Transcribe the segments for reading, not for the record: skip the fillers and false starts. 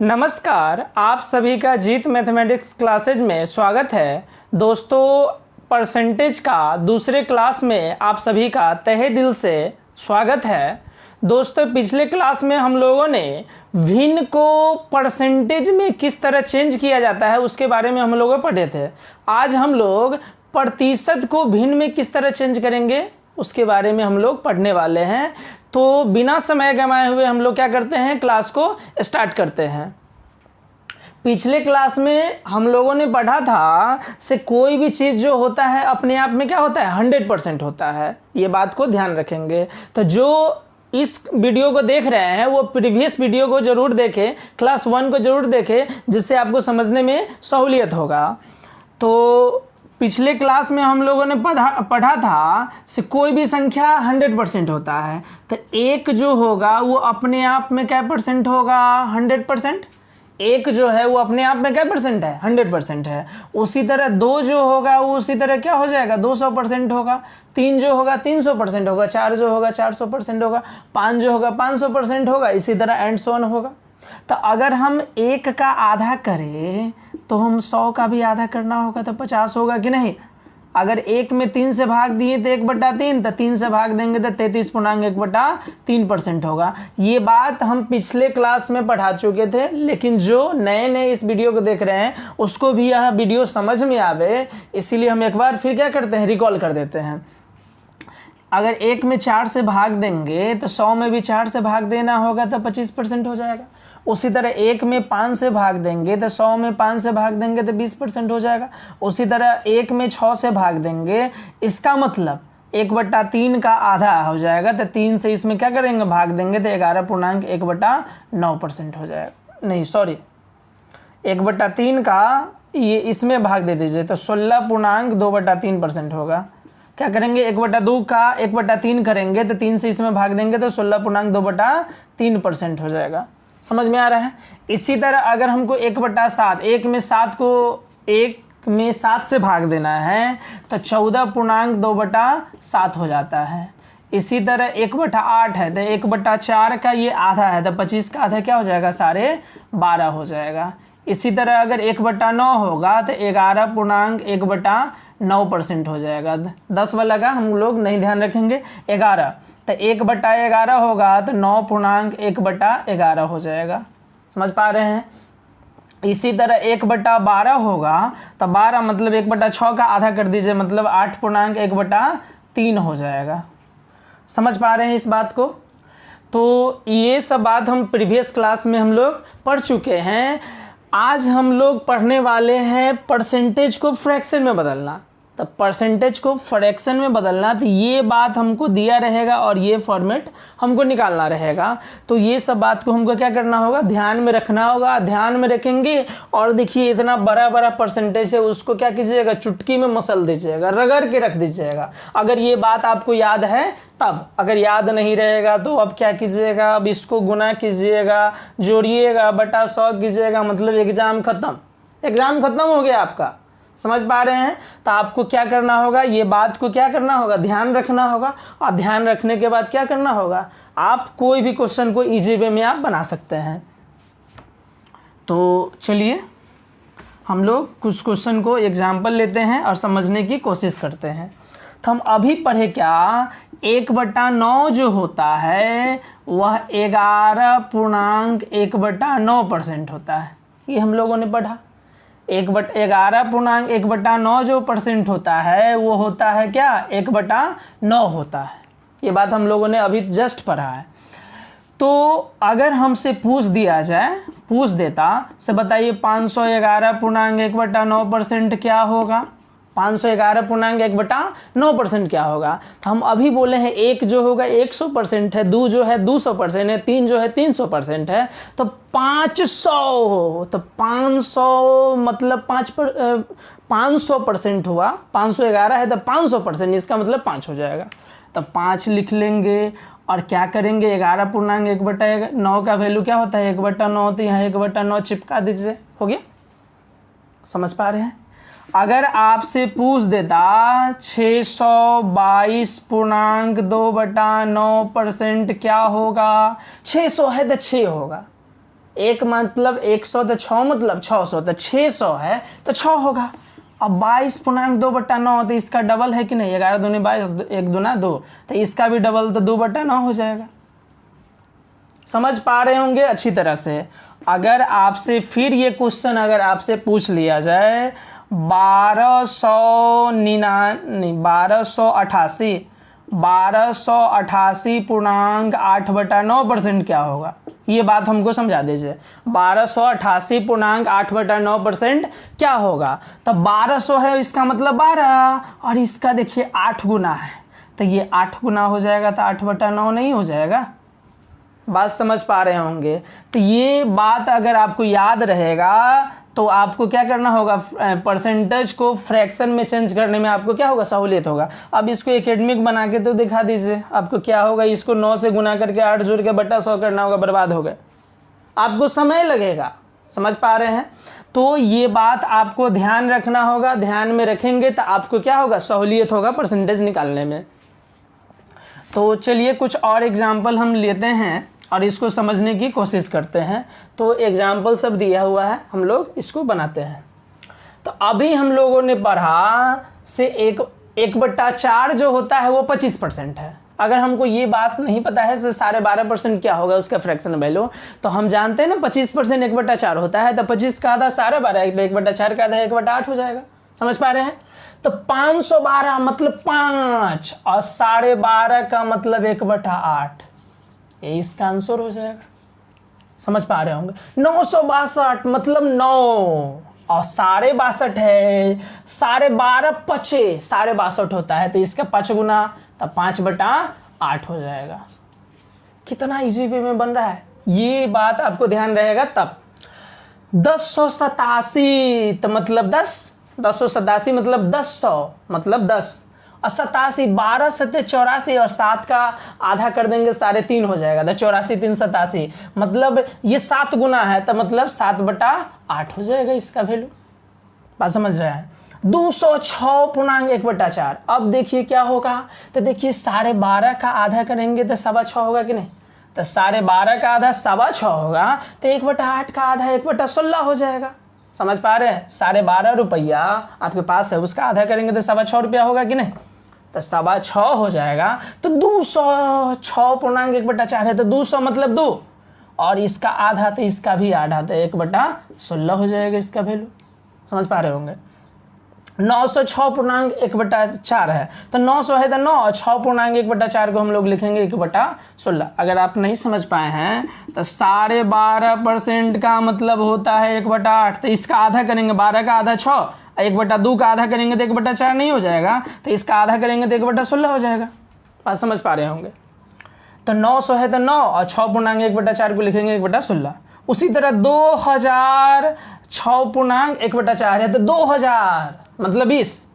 नमस्कार, आप सभी का जीत मैथमेटिक्स क्लासेज में स्वागत है। दोस्तों, परसेंटेज का दूसरे क्लास में आप सभी का तहे दिल से स्वागत है। दोस्तों, पिछले क्लास में हम लोगों ने भिन्न को परसेंटेज में किस तरह चेंज किया जाता है उसके बारे में हम लोग पढ़े थे। आज हम लोग प्रतिशत को भिन्न में किस तरह चेंज करेंगे उसके बारे में हम लोग पढ़ने वाले हैं। तो बिना समय गंवाए हुए हम लोग क्या करते हैं, क्लास को स्टार्ट करते हैं। पिछले क्लास में हम लोगों ने पढ़ा था से कोई भी चीज़ जो होता है अपने आप में क्या होता है, 100% होता है। ये बात को ध्यान रखेंगे। तो जो इस वीडियो को देख रहे हैं वो प्रीवियस वीडियो को ज़रूर देखें, क्लास 1 को ज़रूर देखें, जिससे आपको समझने में सहूलियत होगा। तो पिछले क्लास में हम लोगों ने पढ़ा था से कोई भी संख्या 100% होता है। तो एक जो होगा वो अपने आप में क्या परसेंट होगा, 100%। एक जो है वो अपने आप में क्या परसेंट है, 100% है। उसी तरह दो जो होगा वो उसी तरह क्या हो जाएगा, 200% होगा। तीन जो होगा 300% होगा। चार जो होगा 400% होगा। पाँच जो होगा 500% होगा। इसी तरह एंड सो ऑन होगा। तो अगर हम एक का आधा करें तो हम 100 का भी आधा करना होगा, तो 50 होगा कि नहीं। अगर एक में 3 से भाग दिए तो 1/3, तो 3 से भाग देंगे तो 33.1/3% होगा। ये बात हम पिछले क्लास में पढ़ा चुके थे, लेकिन जो नए नए इस वीडियो को देख रहे हैं उसको भी यह वीडियो समझ में आवे, इसीलिए हम एक बार फिर क्या करते हैं, रिकॉल कर देते हैं। अगर एक में 4 से भाग देंगे तो 100 में भी 4 से भाग देना होगा, तो 25% हो जाएगा। उसी तरह एक में 5 से भाग देंगे तो 100 में 5 से भाग देंगे तो 20% हो जाएगा। उसी तरह एक में 6 से भाग देंगे, इसका मतलब 1/3 का आधा हो जाएगा। तो 3 से इसमें क्या करेंगे, भाग देंगे तो 11.1/9% हो जाएगा। नहीं सॉरी, 1/3 का ये इसमें भाग दे दीजिए तो 16.2/3% होगा। क्या करेंगे, 1/2 का 1/3 करेंगे तो 3 से इसमें भाग देंगे तो 16.2/3% हो जाएगा। समझ में आ रहा है। इसी तरह अगर हमको 1/7, एक में 7 से भाग देना है तो 14.2/7 हो जाता है। इसी तरह 1/8 है तो 1/4 का ये आधा है तो 25 का आधा क्या हो जाएगा, 12.5 हो जाएगा। इसी तरह अगर 1/9 होगा तो 11.1/9% हो जाएगा। 10 वाला का हम लोग नहीं ध्यान रखेंगे। 11 तो 1/11 होगा तो 9.1/11 हो जाएगा। समझ पा रहे हैं। इसी तरह 1/12 होगा तो 12 मतलब 1/6 का आधा कर दीजिए, मतलब 8.1/3 हो जाएगा। समझ पा रहे हैं इस बात को। तो ये सब बात हम प्रीवियस क्लास में हम लोग पढ़ चुके हैं। आज हम लोग पढ़ने वाले हैं परसेंटेज को फ्रैक्शन में बदलना। तो परसेंटेज को फ्रैक्शन में बदलना, तो ये बात हमको दिया रहेगा और ये फॉर्मेट हमको निकालना रहेगा। तो ये सब बात को हमको क्या करना होगा, ध्यान में रखना होगा। ध्यान में रखेंगे और देखिए इतना बड़ा बड़ा परसेंटेज है, उसको क्या कीजिएगा, चुटकी में मसल दीजिएगा, रगड़ के रख दीजिएगा। अगर ये बात आपको याद है तब, अगर याद नहीं रहेगा तो अब क्या कीजिएगा, अब इसको गुना कीजिएगा, जोड़िएगा, बटा 100 कीजिएगा, मतलब एग्जाम खत्म। एग्जाम खत्म हो गया आपका। समझ पा रहे हैं। तो आपको क्या करना होगा, ये बात को क्या करना होगा, ध्यान रखना होगा। और ध्यान रखने के बाद क्या करना होगा, आप कोई भी क्वेश्चन को इजी वे में आप बना सकते हैं। तो चलिए हम लोग कुछ क्वेश्चन को एग्जाम्पल लेते हैं और समझने की कोशिश करते हैं। तो हम अभी पढ़े क्या, 1/9 जो होता है वह 11.1/9% होता है। ये हम लोगों ने पढ़ा। 11.1/9 जो परसेंट होता है वो होता है क्या, 1/9 होता है। ये बात हम लोगों ने अभी जस्ट पढ़ा है। तो अगर हमसे पूछ दिया जाए, पूछ देता से बताइए 511.1/9% क्या होगा, 511.1/9% क्या होगा। तो हम अभी बोले हैं एक जो होगा 100% है, दो जो है 200% है, तीन जो है 300% है। तो 500, तो 500 मतलब 500% हुआ। 511 है तो 500%, इसका मतलब 5 हो जाएगा। तो 5 लिख लेंगे और क्या करेंगे, 11.1/9 का वैल्यू क्या होता है, 1/9। तो यहाँ 1/9 चिपका दीजिए, हो गया। समझ पा रहे हैं। अगर आपसे पूछ देता 622.2/9% क्या होगा, 600 है तो 6 होगा। एक मतलब 100 तो 6 मतलब 600, तो 600 है तो 6 होगा। अब 22.2/9 तो इसका डबल है कि नहीं, 11 दूनी 22, 1 दूना 2, तो इसका भी डबल तो 2/9 हो जाएगा। समझ पा रहे होंगे अच्छी तरह से। अगर आपसे फिर ये क्वेश्चन अगर आपसे पूछ लिया जाए 1288.8/9% क्या होगा, ये बात हमको समझा दीजिए। 1288.8/9% क्या होगा, तो 1200 है इसका मतलब 12, और इसका देखिए 8 गुना है, तो ये 8 गुना हो जाएगा, तो 8/9 नहीं हो जाएगा। बात समझ पा रहे होंगे। तो ये बात अगर आपको याद रहेगा तो आपको क्या करना होगा, परसेंटेज को फ्रैक्शन में चेंज करने में आपको क्या होगा, सहूलियत होगा। अब इसको एकेडमिक बना के तो दिखा दीजिए, आपको क्या होगा, इसको 9 से गुना करके 8 जोड़ के बटा 100 करना होगा, बर्बाद हो गए, आपको समय लगेगा। समझ पा रहे हैं। तो ये बात आपको ध्यान रखना होगा, ध्यान में रखेंगे तो आपको क्या होगा, सहूलियत होगा परसेंटेज निकालने में। तो चलिए कुछ और एग्जाम्पल हम लेते हैं और इसको समझने की कोशिश करते हैं। तो एग्जाम्पल सब दिया हुआ है, हम लोग इसको बनाते हैं। तो अभी हम लोगों ने पढ़ा से 1/4 जो होता है वो 25% है। अगर हमको ये बात नहीं पता है से 12.5% क्या होगा उसका फ्रैक्शन वैल्यू, तो हम जानते हैं ना 25% 1/4 होता है, तो 25 का आधा 12.5, तो 1/4 का आधा 1/8 हो जाएगा। समझ पा रहे हैं। तो 512 मतलब 5 और 12.5 का मतलब 1/8, ये इसका आंसर हो जाएगा। समझ पा रहे होंगे। 962 मतलब 9 और 62.5 है, 12.5 पचे 62.5 होता है, तो इसका 5 गुना, तब 5/8 हो जाएगा। कितना इजी वे में बन रहा है, ये बात आपको ध्यान रहेगा तब। 1087 तो मतलब 10, 1087 मतलब 10 मतलब 10, और 87 12 7 84 और 7 का आधा कर देंगे 3.5 हो जाएगा, तो 84 3 87 मतलब ये 7 गुना है, तो मतलब 7/8 हो जाएगा इसका वैल्यू। बात समझ रहे हैं। 206.1/4। अब देखिए क्या होगा, तो देखिए 12.5 का आधा करेंगे तो 6.25 होगा कि नहीं, तो 12.5 का आधा 6.25 होगा, तो 1/8 का आधा 1/16 हो जाएगा। समझ पा रहे हैं। 12.5 रुपया आपके पास है, उसका आधा करेंगे तो 6.25 रुपया होगा कि नहीं, तो 6.25 हो जाएगा। तो 206.1/4 है, तो 200 मतलब 2, और इसका आधा तो इसका भी आधा, तो 1/16 हो जाएगा इसका वैल्यू। समझ पा रहे होंगे। 906.1/4 है, तो 900 है तो 9 और 6.1/4 को हम लोग लिखेंगे 1/16। अगर आप नहीं समझ पाए हैं तो 12.5% का मतलब होता है 1/8, तो इसका आधा करेंगे 12 का आधा 6, 1/2 का आधा करेंगे तो 1/4 नहीं हो जाएगा, तो इसका आधा करेंगे तो 1/16 हो जाएगा। बात समझ पा रहे होंगे। तो 900 है तो 9 और 6.1/4 को लिखेंगे 1/16। उसी तरह 2000 6.1/4 है, तो 2000 मतलब 20,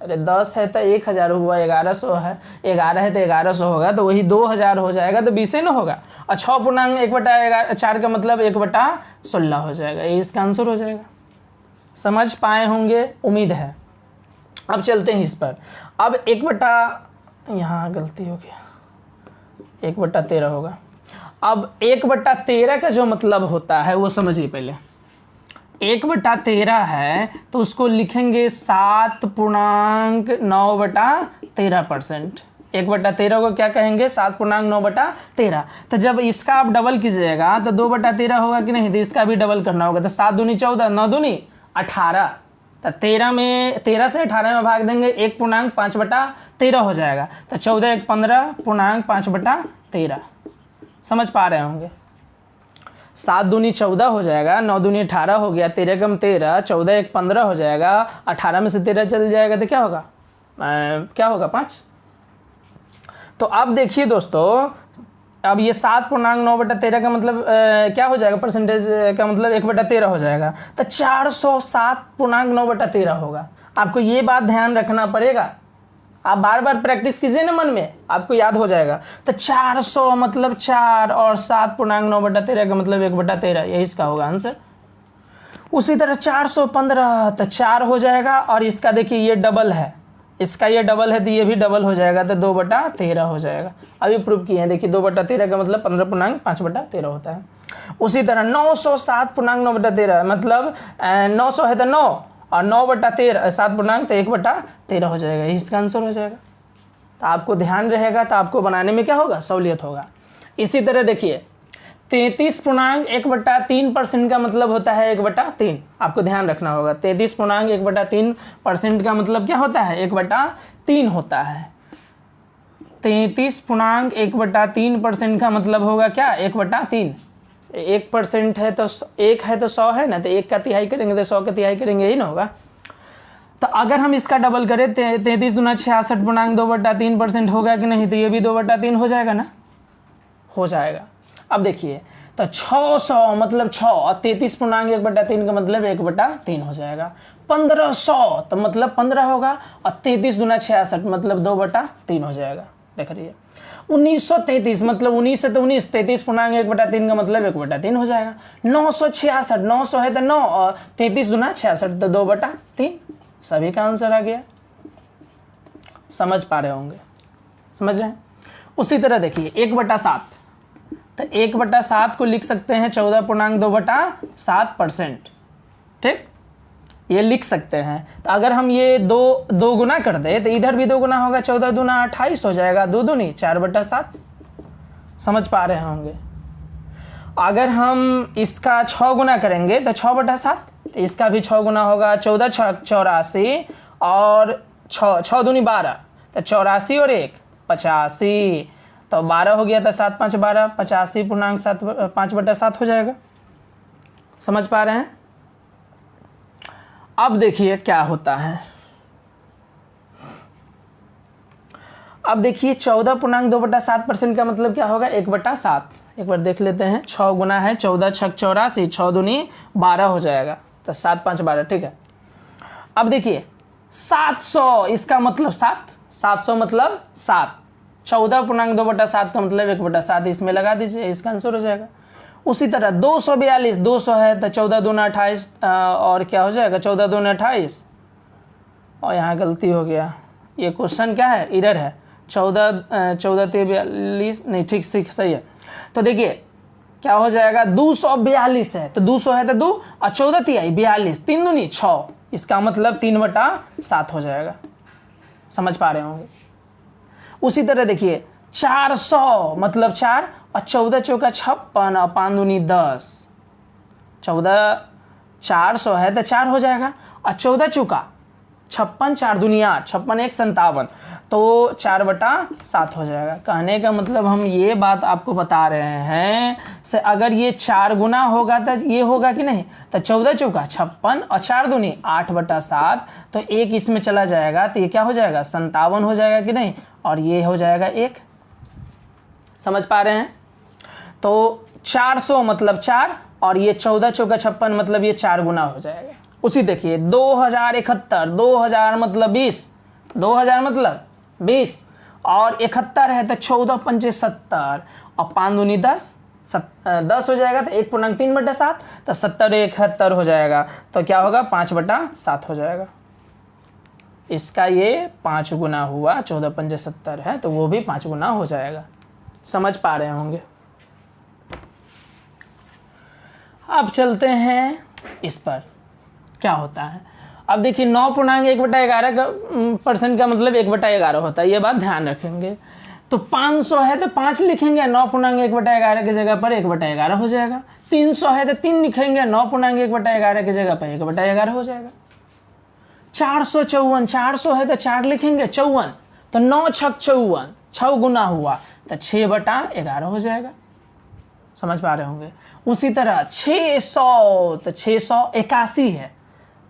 अरे 10 है तो 1000 हुआ, 1100 है, 11 है तो 1100 होगा, तो वही 2000 हो जाएगा, तो 20 ना होगा, और 6.1/4 का मतलब 1/16 हो जाएगा, ये इसका आंसर हो जाएगा। समझ पाए होंगे, उम्मीद है। अब चलते हैं इस पर। अब 1/, यहाँ गलती हो गया, 1/13 होगा। अब 1/13 का जो मतलब होता है वो समझिए पहले। 1/13 है तो उसको लिखेंगे 7.9/13%। 1/13 को क्या कहेंगे, 7.9/13। तो जब इसका आप डबल कीजिएगा तो 2/13 होगा कि नहीं, तो इसका भी डबल करना होगा, तो 7 दूनी 14, 9 दूनी 18, तो 13 से 18 में भाग देंगे 1.5/13 हो जाएगा, तो 14 1 15.5/13। समझ पा रहे होंगे। 7 दूनी 14 हो जाएगा, 9 दूनी 18 हो गया, 13 कम 13, 14 1 15 हो जाएगा, 18 में से 13 चल जाएगा तो क्या होगा, 5। तो अब देखिए दोस्तों, अब ये 7.9/13 का मतलब क्या हो जाएगा, परसेंटेज का मतलब 1/13 हो जाएगा, तो 407.9/13 होगा। आपको ये बात ध्यान रखना पड़ेगा, आप बार बार प्रैक्टिस कीजिए ना मन में, आपको याद हो जाएगा। तो 400 मतलब 4 और 7.9/13 का मतलब 1/13, यही इसका होगा आंसर। उसी तरह 415 तो 4 हो जाएगा, और इसका देखिए ये डबल है, इसका ये डबल है तो ये भी डबल हो जाएगा, तो 2/13 हो जाएगा। अभी प्रूफ किए हैं, देखिए 2/13 का मतलब 15.5/13 होता है। उसी तरह 907.9/13 मतलब 900 है तो 9 और 9/13 7 तो 1/13 हो जाएगा, इसका आंसर हो जाएगा। तो आपको ध्यान रहेगा तो आपको बनाने में क्या होगा, सहूलियत होगा। इसी तरह देखिए 33.1/3% का मतलब होता है 1/3, आपको ध्यान रखना होगा। 33.1/3% का मतलब क्या होता है, 1/3 होता है। 33.1/3% का मतलब होगा क्या, 1/3। 1% है तो 1 है तो 100 है ना, तो 1 का तिहाई करेंगे तो 100 का तिहाई करेंगे, यही ना होगा। तो अगर हम इसका डबल करें 33 दूना 66.2/3% होगा कि नहीं, तो ये भी 2/3 हो जाएगा ना, हो जाएगा। अब देखिए तो 600 मतलब 6 और 33.1/3 का मतलब 1/3 हो जाएगा। 1500 तो मतलब 15 होगा और 33 दूना 66 मतलब 2/3 हो जाएगा। देख रही है 1933 मतलब 19 है तो 19, 33.1/3 का मतलब 1/3 हो जाएगा। 966 900 है तो 9 और 33 दूना 66 तो 2/3, सभी का आंसर आ गया। समझ पा रहे होंगे, समझ रहे हैं। उसी तरह देखिए 1/7, तो 1/7 को लिख सकते हैं 14.2/7%, ठीक, ये लिख सकते हैं। तो अगर हम ये दो गुना कर दे तो इधर भी 2 गुना होगा, 14 दूना 28 हो जाएगा, 2 दूनी 4/7। समझ पा रहे होंगे। अगर हम इसका 6 गुना करेंगे तो 6/7, तो इसका भी 6 गुना होगा, 14 6 84 और 6 दूनी 12, तो 84 और 1 85, तो 12 हो गया, तो 7 5 12, 85.5/7 हो जाएगा। समझ पा रहे हैं। अब देखिए क्या होता है, अब देखिए 14.2/7% का मतलब क्या होगा, 1/7। एक बार देख लेते हैं, 6 गुना है 14 6 84, 6 दूनी 12 हो जाएगा, तो 7 5 12, ठीक है। अब देखिए 700, इसका मतलब 700 मतलब 7, 14.2/7 का मतलब 1/7, इसमें लगा दीजिए, इसका आंसर हो जाएगा। उसी तरह 242, 200 है तो 14 दूना 28 और क्या हो जाएगा, 14 दूना 28, और यहाँ गलती हो गया, ये क्वेश्चन क्या है, इधर है, 14 42 नहीं, ठीक सही है। तो देखिए क्या हो जाएगा, 242 है तो 200 है तो 2 और 14 तिहाई 42, 3 दूनी 6, इसका मतलब 3/7 हो जाएगा। समझ पा रहे होंगे। उसी तरह देखिए 400 मतलब 4 और 14 चौका 56 और 5 दूनी 10, 14 400 है तो 4 हो जाएगा और 14 चौका 56, 4 दूनी 8, 56 1 57, तो 4/7 हो जाएगा। कहने का मतलब हम ये बात आपको बता रहे हैं से अगर ये 4 गुना होगा तो ये होगा कि नहीं, तो 14 चौका 56 और 4 दूनी 8/7, तो 1 इसमें चला जाएगा तो ये क्या हो जाएगा, 57 हो जाएगा कि नहीं, और ये हो जाएगा 1। समझ पा रहे हैं। तो 400 मतलब 4 और ये 14 चौका 56 मतलब ये 4 गुना हो जाएगा। उसी देखिए 2071, 2000 मतलब 20, 2000 मतलब 20 और 71 है तो 14 पंचे 70 और 5 दूनी 10, 10 हो जाएगा, तो 1.3/7, तो 70 71 हो जाएगा, तो क्या होगा 5/7 हो जाएगा। इसका ये 5 गुना हुआ, 14 पंचे 70 है तो वो भी 5 गुना हो जाएगा। समझ पा रहे होंगे। अब चलते हैं इस पर क्या होता है। अब देखिए 9.1/11% का मतलब 1/11 होता है, ये बात ध्यान रखेंगे। तो 500 है तो 5 लिखेंगे, 9.1/11 की जगह पर 1/11 हो जाएगा। 300 है तो 3 लिखेंगे, 9.1/11 की जगह पर 1/11 हो जाएगा। 454, 400 है तो 4 लिखेंगे, 54, तो 9 6 54, 6 गुना हुआ तो 6/11 हो जाएगा। समझ पा रहे होंगे। उसी तरह 600, तो 681 है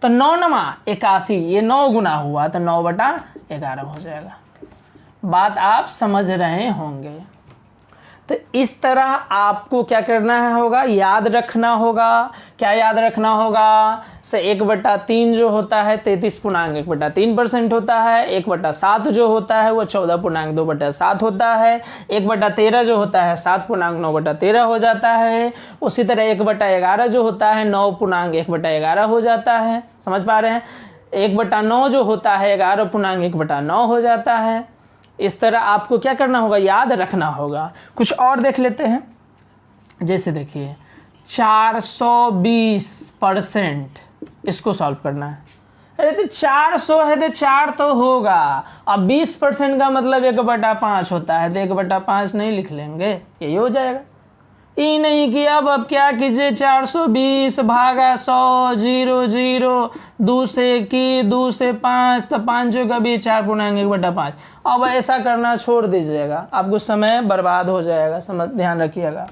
तो 9 नमा 81, ये 9 गुना हुआ तो 9/11 हो जाएगा। बात आप समझ रहे होंगे। तो इस तरह आपको क्या करना है होगा, याद रखना होगा। क्या याद रखना होगा से 1/3 जो होता है 33.1/3% होता है। 1/7 जो होता है वो 14.2/7 होता है। 1/13 जो होता है 7.9/13 हो जाता है। उसी तरह 1/11 जो होता है 9.1/11 हो जाता है। समझ पा रहे हैं। 1/9 जो होता है 11.1/9 हो जाता है। इस तरह आपको क्या करना होगा, याद रखना होगा। कुछ और देख लेते हैं, जैसे देखिए 420%, इसको सॉल्व करना है। अरे तो 400 है तो 4 तो होगा, अब 20% का मतलब 1/5 होता है, तो 1/5 नहीं लिख लेंगे, यही हो जाएगा। ये नहीं कि अब क्या कीजिए, 420 भागा 100, 0 0, 2 से की 2 से 5, तो 5 का भी 4.1/5। अब ऐसा करना छोड़ दीजिएगा, आपको समय बर्बाद हो जाएगा। समझ, ध्यान रखिएगा।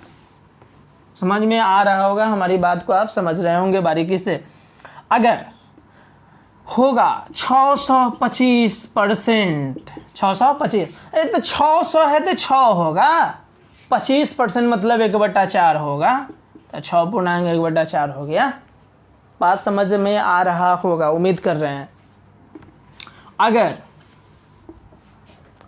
समझ में आ रहा होगा हमारी बात को, आप समझ रहे होंगे बारीकी से। अगर होगा 625%, 625, अरे तो 600 है तो 6 होगा, 25% मतलब 1/4 होगा, तो 6.1/4 हो गया। बात समझ में आ रहा होगा, उम्मीद कर रहे हैं। अगर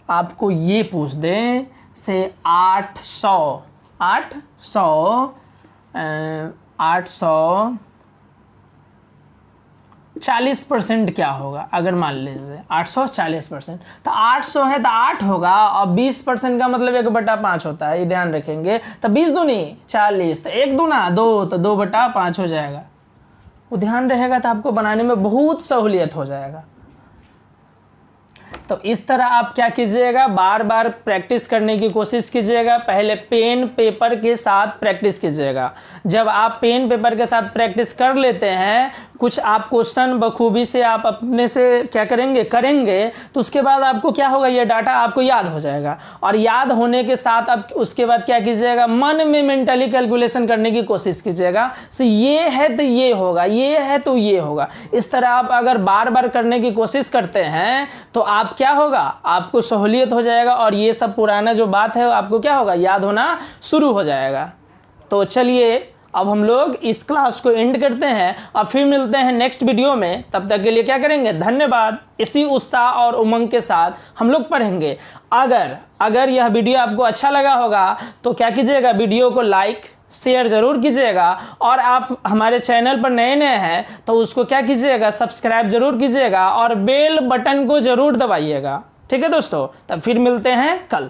आपको ये पूछ दें से 840% क्या होगा, अगर मान लीजिए 840%, तो 800 है तो 8 होगा, और 20% का मतलब 1/5 होता है, ये ध्यान रखेंगे। तो 20 दूनी 40, तो 1 दूना 2, तो 2/5 हो जाएगा। वो ध्यान रहेगा तो आपको बनाने में बहुत सहूलियत हो जाएगा। तो इस तरह आप क्या कीजिएगा, बार बार प्रैक्टिस करने की कोशिश कीजिएगा। पहले पेन पेपर के साथ प्रैक्टिस कीजिएगा। जब आप पेन पेपर के साथ प्रैक्टिस कर लेते हैं, कुछ आप क्वेश्चन बखूबी से आप अपने से क्या करेंगे, तो उसके बाद आपको क्या होगा, ये डाटा आपको याद हो जाएगा। और याद होने के साथ आप उसके बाद क्या कीजिएगा, मन में मेंटली कैलकुलेशन करने की कोशिश कीजिएगा। से ये है तो ये होगा, ये है तो ये होगा। इस तरह आप अगर बार बार करने की कोशिश करते हैं तो आप क्या होगा, आपको सहूलियत हो जाएगा, और ये सब पुराना जो बात है आपको क्या होगा, याद होना शुरू हो जाएगा। तो चलिए अब हम लोग इस क्लास को एंड करते हैं और फिर मिलते हैं नेक्स्ट वीडियो में। तब तक के लिए क्या करेंगे, धन्यवाद। इसी उत्साह और उमंग के साथ हम लोग पढ़ेंगे। अगर यह वीडियो आपको अच्छा लगा होगा तो क्या कीजिएगा, वीडियो को लाइक शेयर जरूर कीजिएगा, और आप हमारे चैनल पर नए हैं तो उसको क्या कीजिएगा, सब्सक्राइब जरूर कीजिएगा, और बेल बटन को जरूर दबाइएगा। ठीक है दोस्तों, तब फिर मिलते हैं कल।